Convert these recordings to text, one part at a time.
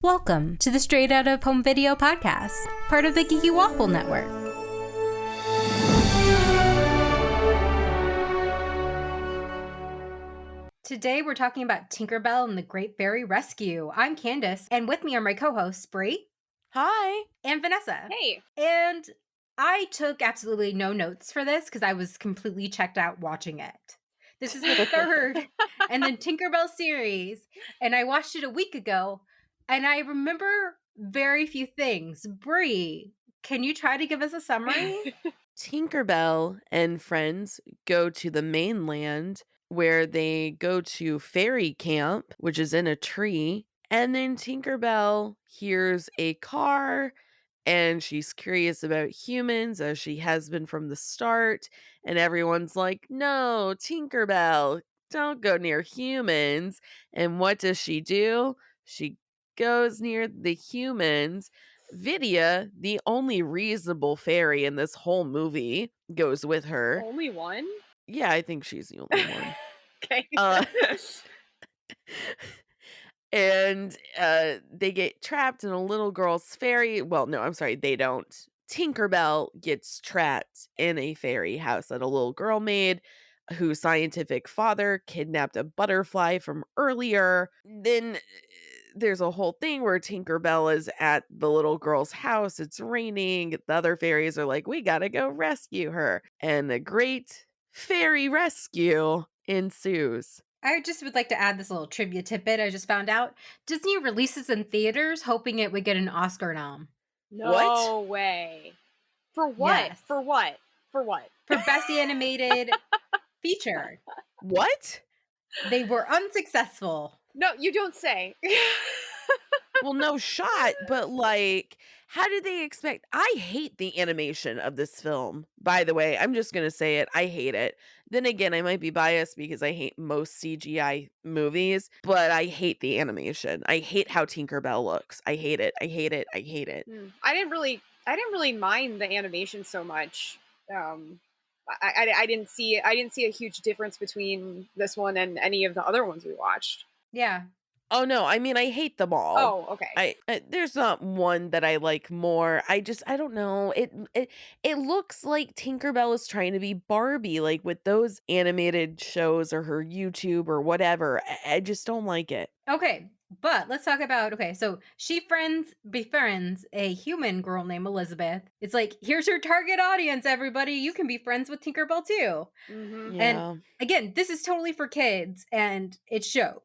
Welcome to the Straight Out of Home Video podcast, part of the Geeky Waffle Network. Today we're talking about Tinkerbell and the Great Fairy Rescue. I'm Candace, and with me are my co-hosts, Bri. Hi. And Vanessa. Hey. And I took absolutely no notes for this because I was completely checked out watching it. This is the third in the Tinkerbell series, and I watched it a week ago, and I remember very few things. Bri, can you try to give us a summary? Tinkerbell and friends go to the mainland where they go to fairy camp, which is in a tree. And then Tinkerbell hears a car and she's curious about humans as she has been from the start. And everyone's like, no, Tinkerbell, don't go near humans. And what does she do? She goes near the humans. Vidia, the only reasonable fairy in this whole movie, goes with her. Only one? Yeah, I think she's the only one. Okay. And they get trapped in a little girl's fairy. Well, no, I'm sorry, they don't. Tinkerbell gets trapped in a fairy house that a little girl made, whose scientific father kidnapped a butterfly from earlier. Then there's a whole thing where Tinkerbell is at the little girl's house. It's raining. The other fairies are like, we gotta go rescue her. And a great fairy rescue ensues. I just would like to add this little trivia tidbit I just found out. Disney releases in theaters hoping it would get an Oscar nom. No way. For what? Yes. For what? For what? For Best Animated Feature. What? They were unsuccessful. No, you don't say. Well, no shot, but like, how did they expect? I hate the animation of this film, by the way. I'm just going to say it. I hate it. Then again, I might be biased because I hate most CGI movies, but I hate the animation. I hate how Tinkerbell looks. I hate it. I hate it. I hate it. I didn't really mind the animation so much. I didn't see a huge difference between this one and any of the other ones we watched. Yeah. Oh no, I mean I hate them all. Oh, okay. I there's not one that I like more. I don't know. It looks like Tinkerbell is trying to be Barbie, like with those animated shows or her YouTube or whatever. I just don't like it. Okay, but let's talk about, so she befriends a human girl named Elizabeth. It's like, here's your target audience, everybody. You can be friends with Tinkerbell too. Mm-hmm. Yeah. And again, this is totally for kids, and it shows.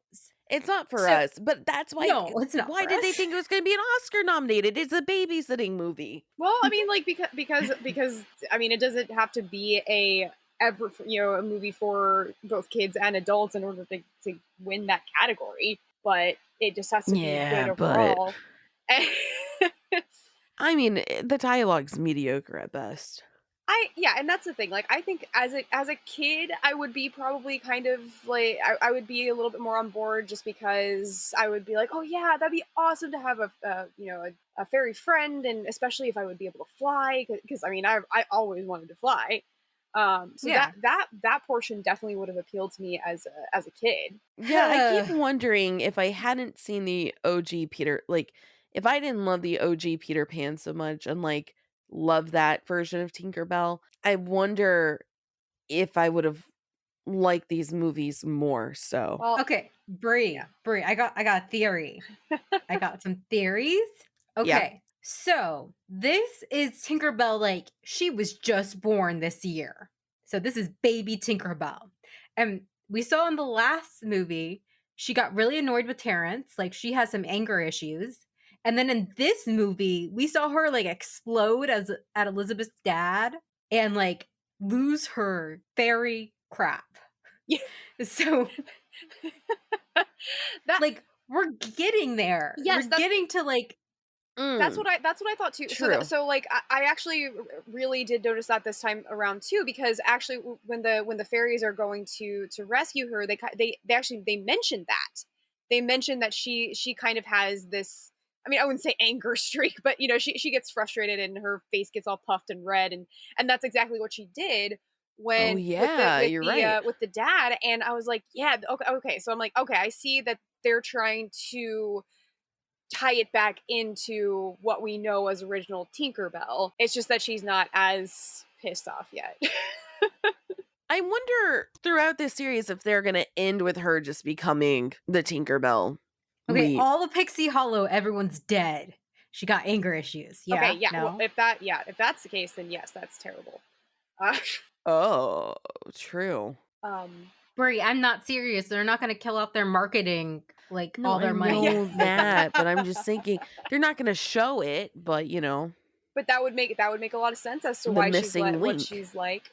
It's not for us, but that's why. No, it's not. Why for did they us. think it was going to be an Oscar nominated? It's a babysitting movie. Well, I mean, like because I mean, it doesn't have to be a movie for both kids and adults in order to win that category, but it just has to be good overall. I mean, the dialogue's mediocre at best. And that's the thing. Like, I think as a kid, I would be probably kind of like I would be a little bit more on board just because I would be like, oh yeah, that'd be awesome to have a fairy friend, and especially if I would be able to fly, because I mean I always wanted to fly. That portion definitely would have appealed to me as a kid. Yeah, I keep wondering if I hadn't seen the OG Peter, like if I didn't love the OG Peter Pan so much and like love that version of Tinkerbell, I wonder if I would have liked these movies more. So Well, Okay, Bri, I got a theory. I got some theories. Okay, Yeah. so this is Tinkerbell, like she was just born this year. So this is baby Tinkerbell. And we saw in the last movie, she got really annoyed with Terrance. Like she has some anger issues. And then in this movie, we saw her like explode at Elizabeth's dad and like lose her fairy crap. Yeah. So like we're getting there. Yes, we're getting to like that's what I thought too. True. So like I actually really did notice that this time around too, because actually when the fairies are going to rescue her, they mentioned that. They mentioned that she kind of has this, I mean, I wouldn't say anger streak, but she gets frustrated and her face gets all puffed and red, and that's exactly what she did when you're right. with the dad. And I was like, yeah, okay. So I'm like, okay, I see that they're trying to tie it back into what we know as original Tinkerbell. It's just that she's not as pissed off yet. I wonder throughout this series if they're going to end with her just becoming the Tinkerbell. Okay, all the Pixie Hollow, everyone's dead. She got anger issues. Yeah. Okay, yeah. No? Well, if that's the case, then yes, that's terrible. Oh, true. Bri, I'm not serious. They're not going to kill off their marketing, like No, all their I money. know that, but I'm just thinking they're not going to show it, but But that would make a lot of sense as to The why she's missing what link. she's like.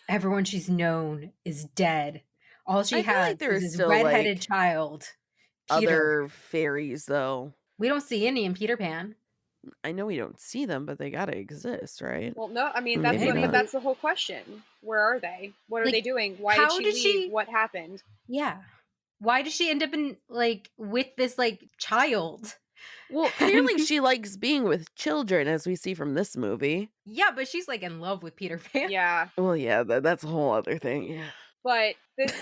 Everyone she's known is dead. All she I feel has like there is are this still, redheaded like, child, Peter. other fairies, though. We don't see any in Peter Pan. I know we don't see them, but they gotta exist, right? Well, no, I mean Maybe not. that's the whole question. Where are they? What are Like, they doing? Why how did did she leave? she- What happened? Yeah. Why does she end up in like with this like child? Well, clearly she likes being with children, as we see from this movie. Yeah, but she's like in love with Peter Pan. Yeah, Well, yeah, that's a whole other thing. Yeah. but this.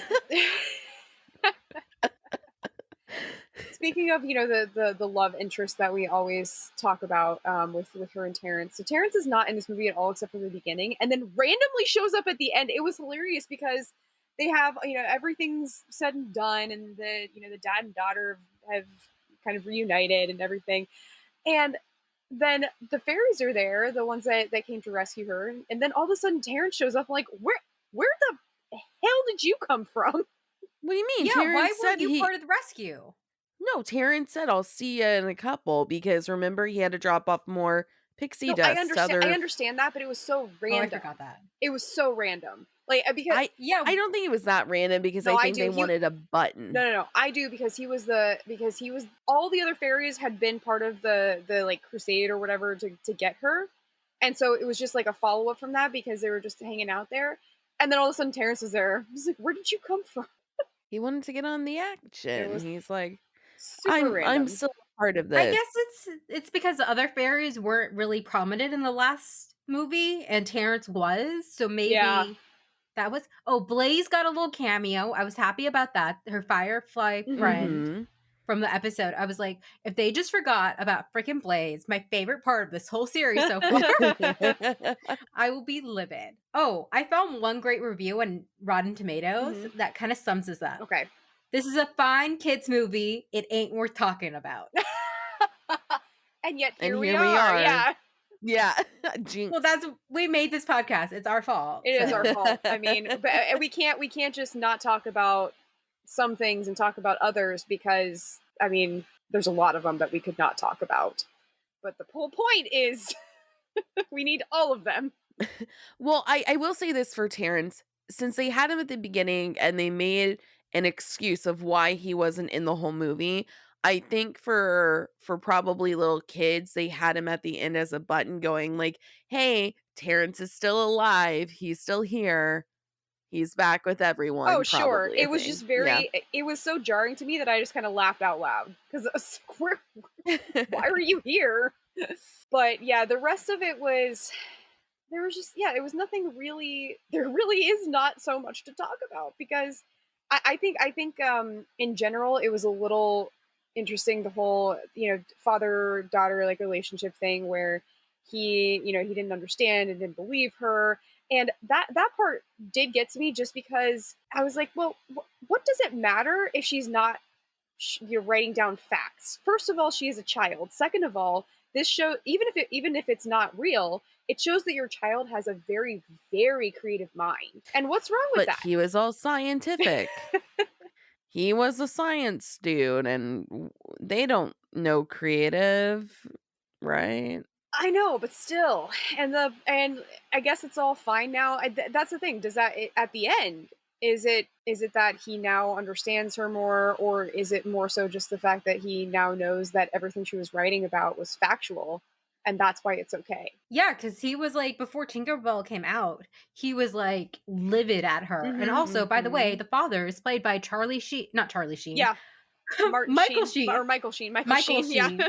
Speaking of, the love interest that we always talk about with her and Terrance. So Terrance is not in this movie at all except for the beginning, and then randomly shows up at the end. It was hilarious because they have, everything's said and done, and the dad and daughter have kind of reunited and everything. And then the fairies are there, the ones that came to rescue her, and then all of a sudden Terrance shows up. I'm like, where the hell did you come from? What do you mean? Yeah, Terrance why said weren't you part of the rescue? No, Terrance said, I'll see you in a couple, because remember he had to drop off more pixie No, dust. I understand that, but it was so random. Oh, I forgot that. It was so random. Like, because I don't think it was that random, because No, I I think do. they wanted a button. No. I do, because he was all the other fairies had been part of the like crusade or whatever to get her. And so it was just like a follow up from that, because they were just hanging out there. And then all of a sudden Terrance was there. I was like, where did you come from? He wanted to get on the action. He's like, Super random. I'm still a part of this. I guess it's because the other fairies weren't really prominent in the last movie, and Terrance was, so maybe that was. Oh, Blaze got a little cameo. I was happy about that. Her Firefly friend from the episode. I was like, if they just forgot about freaking Blaze, my favorite part of this whole series so far, I will be livid. Oh, I found one great review on Rotten Tomatoes that kind of sums this up. Okay. This is a fine kids movie. It ain't worth talking about. And yet here we are. Yeah. Yeah. Jinx. Well, we made this podcast. It's our fault. It is our fault. I mean, but we can't just not talk about some things and talk about others, because I mean, there's a lot of them that we could not talk about. But the whole point is we need all of them. Well, I will say this for Terrance, since they had him at the beginning and they made an excuse of why he wasn't in the whole movie, I think for probably little kids, they had him at the end as a button going like, hey, Terrance is still alive. He's still here. He's back with everyone. Oh, sure. probably, I It was think. just it was so jarring to me that I just kind of laughed out loud, because why are you here? But yeah, the rest of it was, it was nothing really, there really is not so much to talk about, because I think in general it was a little interesting, the whole father daughter like relationship thing, where he he didn't understand and didn't believe her, and that part did get to me, just because I was like, well, what does it matter if she's not you're writing down facts? First of all, she is a child. Second of all, this show, even if it's not real, it shows that your child has a very, very creative mind. And what's wrong with But that? he was all scientific. He was a science dude, and they don't know creative, right? I know, but still, and I guess it's all fine now. That's the thing. Does that at the end? Is it that he now understands her more, or is it more so just the fact that he now knows that everything she was writing about was factual, and that's why it's okay? Yeah, because he was like, before Tinkerbell came out, he was like livid at her. And also, by the way, the father is played by Charlie Sheen, not Charlie Sheen. Yeah. Michael Sheen. Or Michael Sheen. Michael Sheen. Sheen.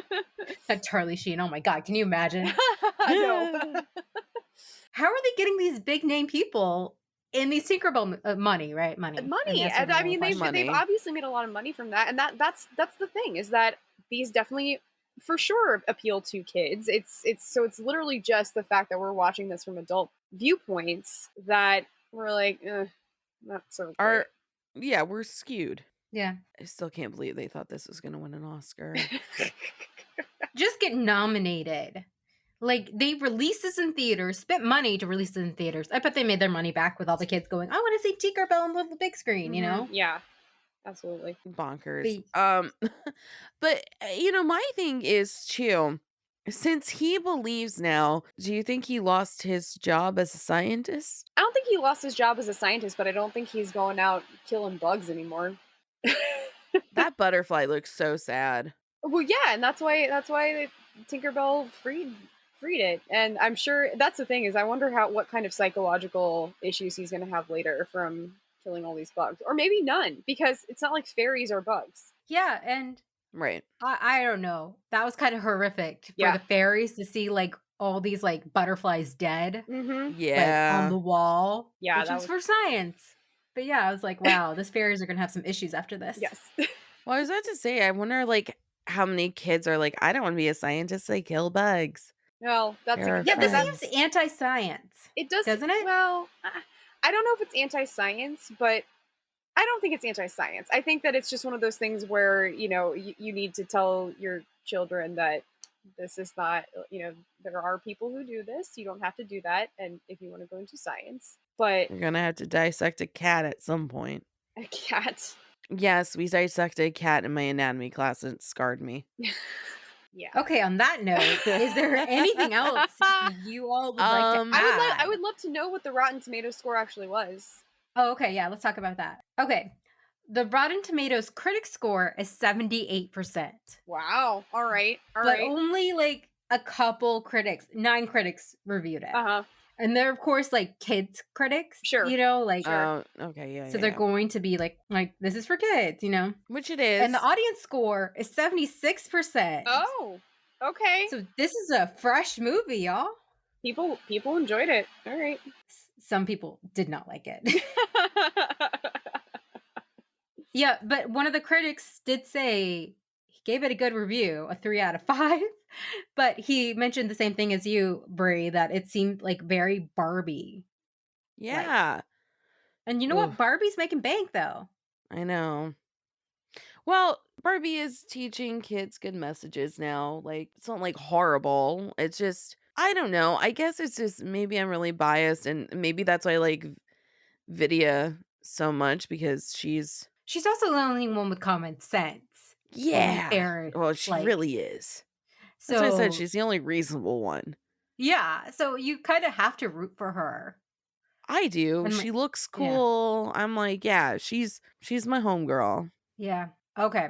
Not Charlie Sheen. Oh my God, can you imagine? I know. How are they getting these big name people in these Tinkerbell money, right? Money. And I mean, they've obviously made a lot of money from that, and that's the thing, is that these definitely for sure appeal to kids. It's literally just the fact that we're watching this from adult viewpoints that we're like, not so great. Our yeah, we're skewed. Yeah. I still can't believe they thought this was gonna win an Oscar. Just get nominated. Like, they released this in theaters, spent money to release it in theaters. I bet they made their money back with all the kids going, I want to see Tinkerbell on the big screen, you know? Yeah, absolutely. Bonkers. But But my thing is too, since he believes now, do you think he lost his job as a scientist? I don't think he lost his job as a scientist, but I don't think he's going out killing bugs anymore. That butterfly looks so sad. Well, yeah, and that's why Tinkerbell freed it, and I'm sure that's the thing is I wonder what kind of psychological issues he's going to have later from killing all these bugs, or maybe none, because it's not like fairies are bugs. yeah, and Right. I don't know. That was kind of horrific for Yeah. the fairies to see like all these like butterflies dead, Mm-hmm. like on Yeah. the wall, Yeah, which that was was for science. But yeah, I was like, wow, these fairies are gonna have some issues after this. yes. Well, I was about to say, I wonder like how many kids are like, I don't want to be a scientist, I kill bugs. Well, that's They're a our Yeah, yeah, but this that's seems friends. anti-science, it does. doesn't it? Well, I don't know if it's anti-science, but I don't think it's anti-science. I think that it's just one of those things where you need to tell your children that this is not there are people who do this. You don't have to do that, and if you want to go into science, but You're gonna have to dissect a cat at some point. a cat. Yes, we dissected a cat in my anatomy class and it scarred me. Yeah. Okay, on that note, is there anything else you all would like to I add? would love to know what the Rotten Tomatoes score actually was. Oh, okay, yeah, let's talk about that. Okay. The Rotten Tomatoes critic score is 78%. Wow. All right. All But right. only like a couple critics, 9 critics reviewed it. Uh-huh. And they're of course like kids critics, Sure. like Oh, okay, yeah, so yeah, they're yeah. going to be like this is for kids, Which it And the is. audience score is 76%. Oh. Okay. So this is a fresh movie, y'all. People enjoyed it. All right. Some people did not like it. Yeah, but one of the critics did say he gave it a good review, a 3 out of 5. But he mentioned the same thing as you, Bri, that it seemed like very Barbie. Yeah. And you know Oof. what? Barbie's making bank though. I know. Well, Barbie is teaching kids good messages now. Like, it's not like horrible. It's just, I don't know. I guess it's just maybe I'm really biased, and maybe that's why I like Vidia so much because she's, She's also the only one with common sense. To be yeah. fair, Well, she like really is. That's why I said so. she's the only reasonable one. Yeah, so you kind of have to root for her. I do. And She looks yeah, cool. I'm like, yeah, she's my homegirl. yeah. Okay.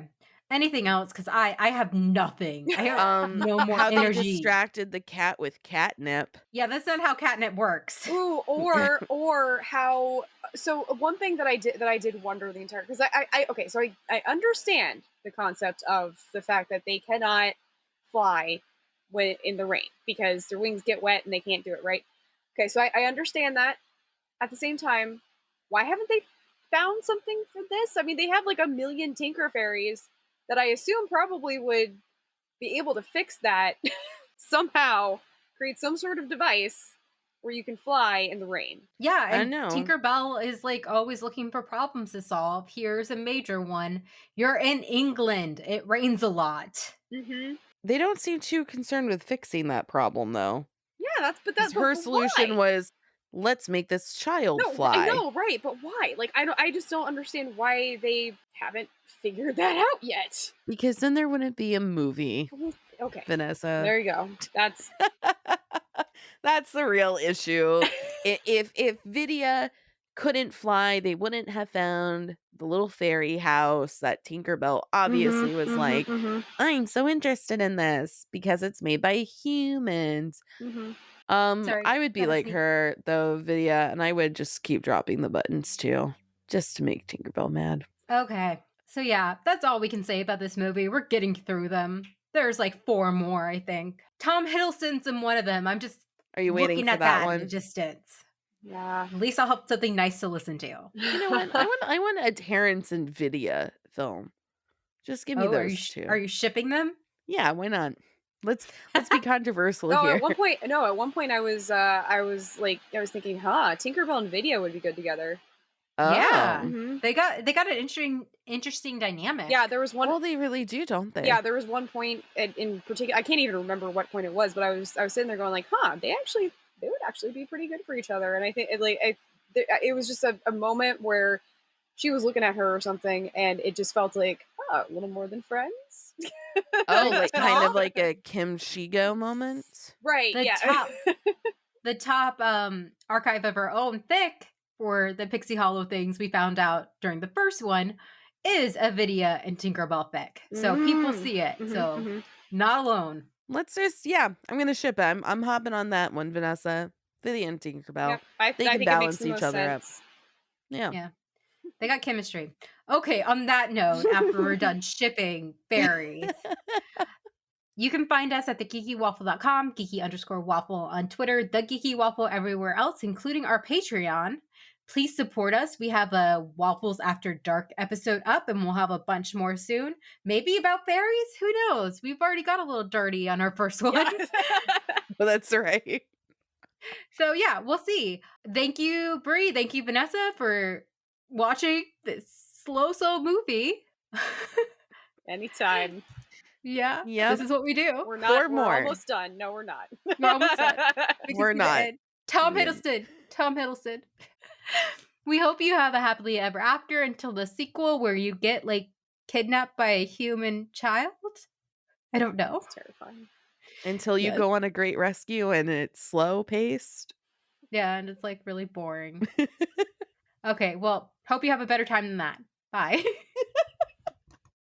Anything else? Because I have nothing. I have no more How they energy. distracted the cat with catnip. Yeah, that's not how catnip works. Ooh, or how so one thing that I did wonder the entire because I okay, so I understand the concept of the fact that they cannot fly when in the rain because their wings get wet and they can't do it, right? Okay, so I understand that. At the same time, why haven't they found something for this? I mean, they have like a million Tinker Fairies that I assume probably would be able to fix that somehow, create some sort of device where you can fly in the rain. Yeah, I and know. Tinkerbell is like always looking for problems to solve. Here's a major one. You're in England. It rains a lot. Mm-hmm. They don't seem too concerned with fixing that problem, though. Yeah, Because her solution was, let's make this child fly. I know, right? But why? Like, I just don't understand why they haven't figured that out yet. Because then there wouldn't be a movie, Okay, Vanessa. there you go. That's That's the real issue. If Vidia couldn't fly, they wouldn't have found the little fairy house that Tinkerbell obviously was like, I'm so interested in this because it's made by humans. Sorry, I would be that was like me. her though, Vidia, and I would just keep dropping the buttons too, just to make Tinkerbell mad. Okay. So yeah, that's all we can say about this movie. We're getting through them. There's like 4 more, I think. Tom Hiddleston's in one of them. I'm just Are you waiting looking for at that in one? the distance. yeah. At least I'll have something nice to listen to. You know what? I want a Terrance and Vidia film. Just give me Oh, those are 2. you shipping them? Yeah, why not? Let's be controversial Oh, here. at one point, no, at one point I was thinking, huh, Tinkerbell and Vidia would be good together. Yeah. Oh. Hmm. They got an interesting Yeah, dynamic. there was one. Well, they really do, don't Yeah, they? there was one point in particular. I can't even remember what point it was, but I was sitting there going like, huh, they would actually be pretty good for each other. And I think it was just a moment where she was looking at her or something, and it just felt like, oh, a little more than friends. Oh, The like, kind of top like a Kim Shigo moment? Right? the Yeah. top the top archive of our own thick for the Pixie Hollow things we found out during the first one is a Vidia and Tinkerbell fic. So people Mm. see it. Hmm. So Hmm. not alone. Let's just yeah, I'm gonna ship it. I'm hopping on that one, Vanessa. Vidia and Tinkerbell. Yep. I They I can think it makes balance the each most other up. sense. Yeah. Yeah. They got chemistry. Okay, on that note, after we're done shipping fairies, you can find us at thegeekywaffle.com, geeky_waffle on Twitter, the Geeky Waffle everywhere else, including our Patreon. Please support us. We have a Waffles After Dark episode up, and we'll have a bunch more soon. Maybe about fairies? Who knows? We've already got a little dirty on our first one. Yeah. Well, that's right. So, yeah, we'll see. Thank you, Bri. Thank you, Vanessa, for watching this slow movie. Anytime. Yeah, this Yep. is what we do. We're not. 4 We're more. almost done. No, we're not. We're almost done. We can We're see the not. end. Tom Yeah. Hiddleston. Tom Hiddleston. We hope you have a happily ever after until the sequel where you get like kidnapped by a human child. I don't know. It's terrifying. Until you Yes. go on a great rescue and it's slow paced. Yeah, and it's like really boring. Okay, well, hope you have a better time than that. Bye.